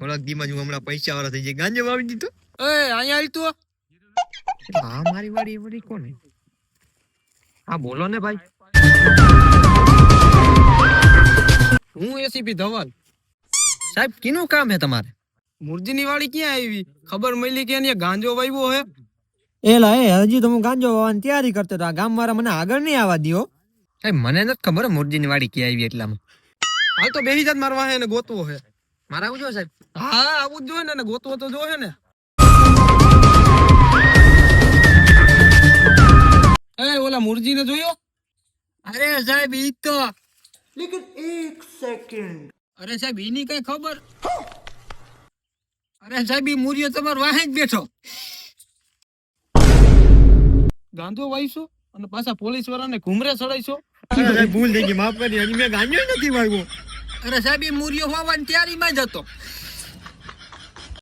થોડાક દીમાં હું હમણાં પૈસા વાળા થઈ જાય ગાંજો વાવી દીધો. એ અહીંયા આવી તું. હા મારી વાડી કોને? હા બોલો ને ભાઈ. હું એસીપી ધવલ. સાહેબ કીનું કામ હે તમારે? મુરજીની વાડી ક્યાં આવી? ખબર મળી કે અહીંયા ગાંજો વાવ્યો હે. એલા હજી તો હું ગાંજો વાવવાની તૈયારી કરતો હતો. આ ગામ વાળા મને આગળ નહીં આવવા દ્યો. સાહેબ મને નથી ખબર મુરજીની વાડી ક્યાં આવી એટલામાં. હાલ તો બેહી જાત મારવા હે ને ગોતવો હે. મારે આવું જો સાહેબ. હા આવું જ જોઈએ ને ગોતવો તો જોઈએ ને. એ ઓલા મુરજીને જોયો? અરે સાહેબ ઈ તો અરે સાહેબ એની કઈ ખબર? અરે સાહેબ ઈ મુરિયો તમારો વાહે જ બેઠો. ગાંધો વાઈશો અને પાછા પોલીસ વાળાને ઘુમરે ચડાઈશો. અરે સાહેબ ભૂલ થઈ ગઈ માફ કરી. હજી મેં ગાંજો નથી વાવ્યો. અરે સાહેબ એ મુરિયો હોવાની તૈયારીમાં જ હતો.